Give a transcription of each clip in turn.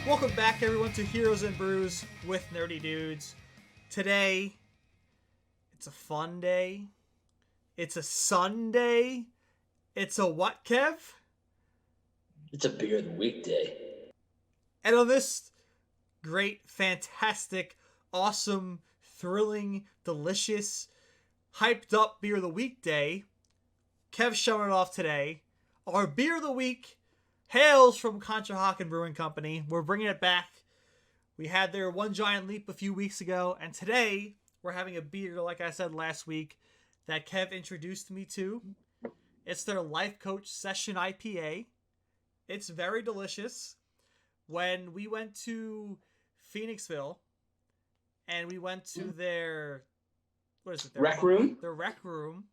Welcome back, everyone, to Heroes and Brews with Nerdy Dudes. Today, it's a fun day. It's a Sunday. It's a what, Kev? It's a beer of the week day. And on this great, fantastic, awesome, thrilling, delicious, hyped up beer of the week day, Kev's showing it off today. Our beer of the week hails from Conshohocken Brewing Company. We're bringing it back. We had their One Giant Leap a few weeks ago, and today we're having a beer, like I said last week, that Kev introduced me to. It's their Life Coach Session IPA. It's very delicious. When we went to Phoenixville, and we went to their, what is it? Their Rec room? Their rec room.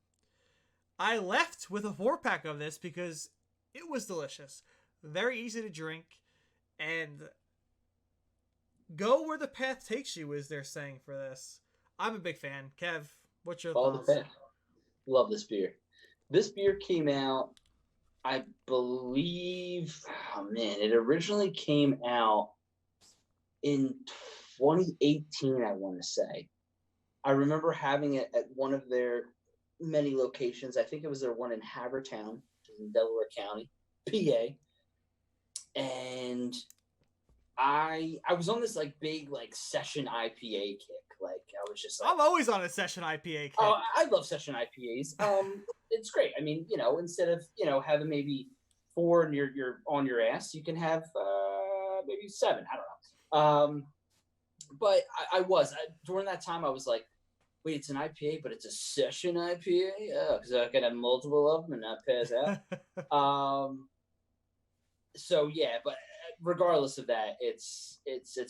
I left with a 4-pack of this because it was delicious. Very easy to drink, and go where the path takes you, is they're saying for this. I'm a big fan. Kev, what's your thoughts? The path. Love this beer. This beer came out, I believe, it originally came out in 2018, I want to say. I remember having it at one of their many locations. I think it was their one in Havertown, which is in Delaware County, PA. And I was on this big session IPA kick. I was just I'm always on a session IPA kick. Oh, I love session IPAs. It's great. I mean, instead of having maybe 4 and you're on your ass, you can have maybe 7. I don't know. But I was during that time. I was like, wait, it's an IPA, but it's a session IPA. Because I can have multiple of them and not pass out. So yeah, but regardless of that, it's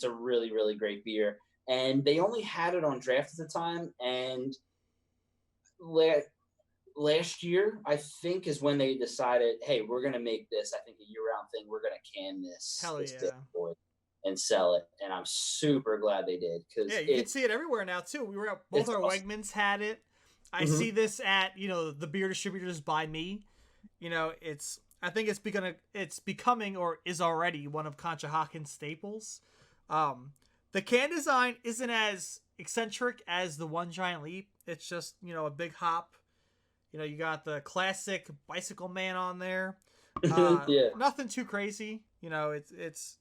a really, really great beer. And they only had it on draft at the time. And last year, I think, is when they decided, hey, we're going to make this, I think, a year-round thing. We're going to can this. Hell this yeah. boy and sell it. And I'm super glad they did. Yeah, you can see it everywhere now, too. We were at both our awesome. Wegmans had it. I see this at, the beer distributors by me. I think it's becoming or is already one of Conshohocken's staples. The can design isn't as eccentric as the One Giant Leap. It's just, a big hop. You got the classic bicycle man on there. Yeah. Nothing too crazy. It's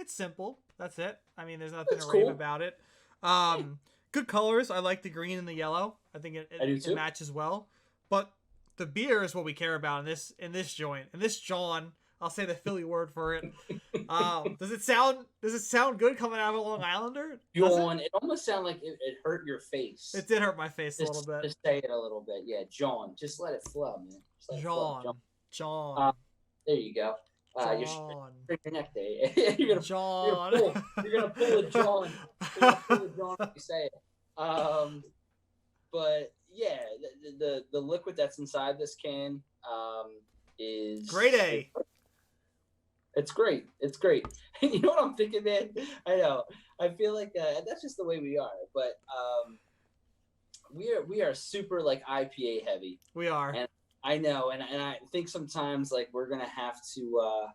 simple. That's it. I mean, there's nothing to rave about it. Good colors. I like the green and the yellow. I think it matches well. But the beer is what we care about in this joint. In this John, I'll say the Philly word for it. Does it sound good coming out of a Long Islander? John. It almost sounded like it hurt your face. It did hurt my face a little bit. Just say it a little bit. Yeah, John. Just let it flow, man. John. There you go. John. You're your neck there. You're gonna pull a John. You're gonna pull a John if you say it. But yeah, the liquid that's inside this can is grade A. It's great. It's great. And you know what I'm thinking, man? I know. I feel like that's just the way we are. But we are super IPA heavy. We are. And I know, and I think sometimes we're gonna have to.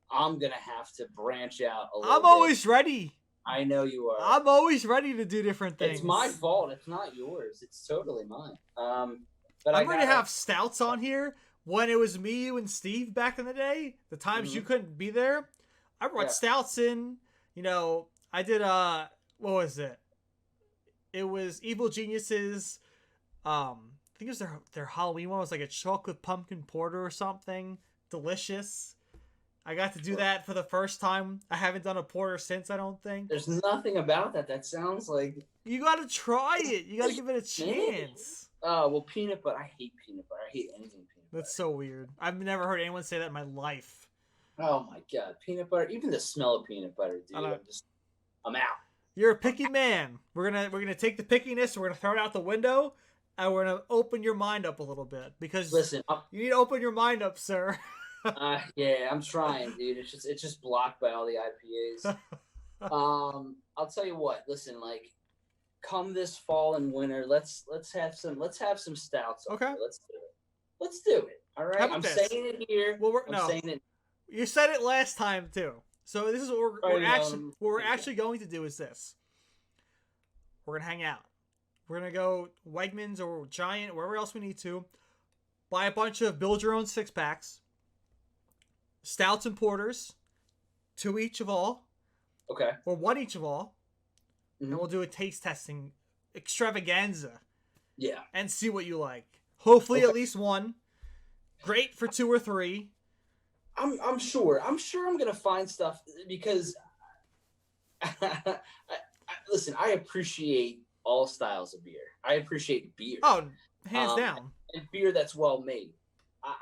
I'm gonna have to branch out a little. I'm always ready. I know you are. I'm always ready to do different things. It's my fault. It's not yours. It's totally mine. But I'm going to have stouts on here. When it was me, you, and Steve back in the day, the times you couldn't be there, I brought stouts in. I did, what was it? It was Evil Geniuses. I think it was their Halloween one. It was like a chocolate pumpkin porter or something. Delicious. I got to do that for the first time. I haven't done a porter since, I don't think. There's nothing about that. That sounds like... You got to try it. You got to give it a chance. Oh, well, peanut butter. I hate peanut butter. I hate anything peanut butter. That's so weird. I've never heard anyone say that in my life. Oh, my God. Peanut butter. Even the smell of peanut butter, dude. I'm out. You're a picky man. We're gonna take the pickiness, we're going to throw it out the window, and we're going to open your mind up a little bit. Because listen, you need to open your mind up, sir. Yeah, I'm trying, dude. It's just blocked by all the IPAs. I'll tell you what. Listen, come this fall and winter, let's have some stouts. Okay, let's do it. All right, I'm saying it here. Well, saying it. You said it last time too. So this is what we're actually going to do is this. We're gonna hang out. We're gonna go Wegmans or Giant, wherever else we need to. Buy a bunch of build your own 6-packs, stouts and porters, 2 each of all. Okay. Or 1 each of all. And we'll do a taste testing extravaganza. Yeah. And see what you like. Hopefully at least 1. Great for 2 or 3. I'm sure I'm gonna find stuff because listen, I appreciate all styles of beer. I appreciate beer. Oh, hands down. And beer that's well made.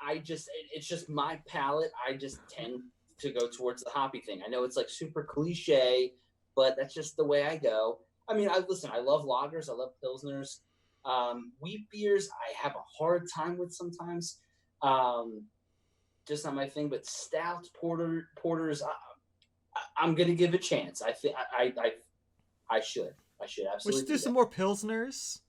It's just my palate. I just tend to go towards the hoppy thing. I know it's like super cliche, but that's just the way I go. I mean, I love lagers. I love pilsners. Wheat beers, I have a hard time with sometimes. Just not my thing, but stouts, porters, I'm going to give a chance. I think I should absolutely. We should do some more pilsners,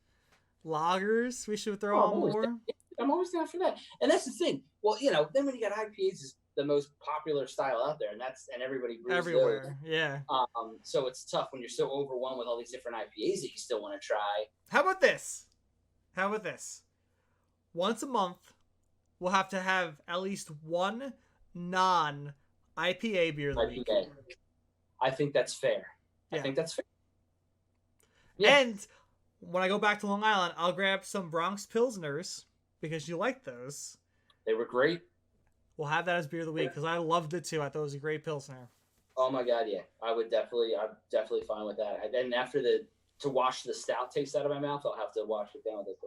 lagers. We should throw on more. I'm always down for that. And that's the thing. Well, then when you got IPAs is the most popular style out there, and everybody brews everywhere. Those. Yeah. So it's tough when you're so overwhelmed with all these different IPAs that you still want to try. How about this? Once a month, we'll have to have at least 1 non-IPA beer of the week. I think that's fair. Yeah. I think that's fair. Yeah. And when I go back to Long Island, I'll grab some Bronx Pilsners because you like those. They were great. We'll have that as beer of the week because I loved it too. I thought it was a great Pilsner. Oh my God, yeah. I'm definitely fine with that. And then after to wash the stout taste out of my mouth, I'll have to wash it down with it.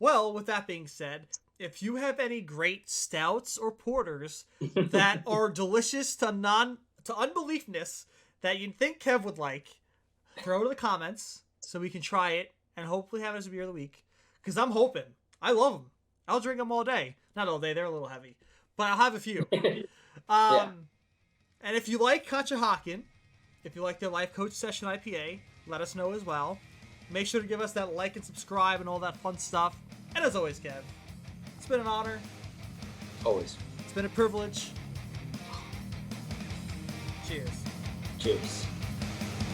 Well, with that being said, if you have any great stouts or porters that are delicious to unbeliefness that you think Kev would like, throw it in the comments so we can try it and hopefully have it as a beer of the week. Because I'm hoping. I love them. I'll drink them all day. Not all day. They're a little heavy. But I'll have a few. Yeah. And if you like Conshohocken, if you like their Life Coach Session IPA, let us know as well. Make sure to give us that like and subscribe and all that fun stuff. And as always, Kev, it's been an honor. Always. It's been a privilege. Cheers. Cheers.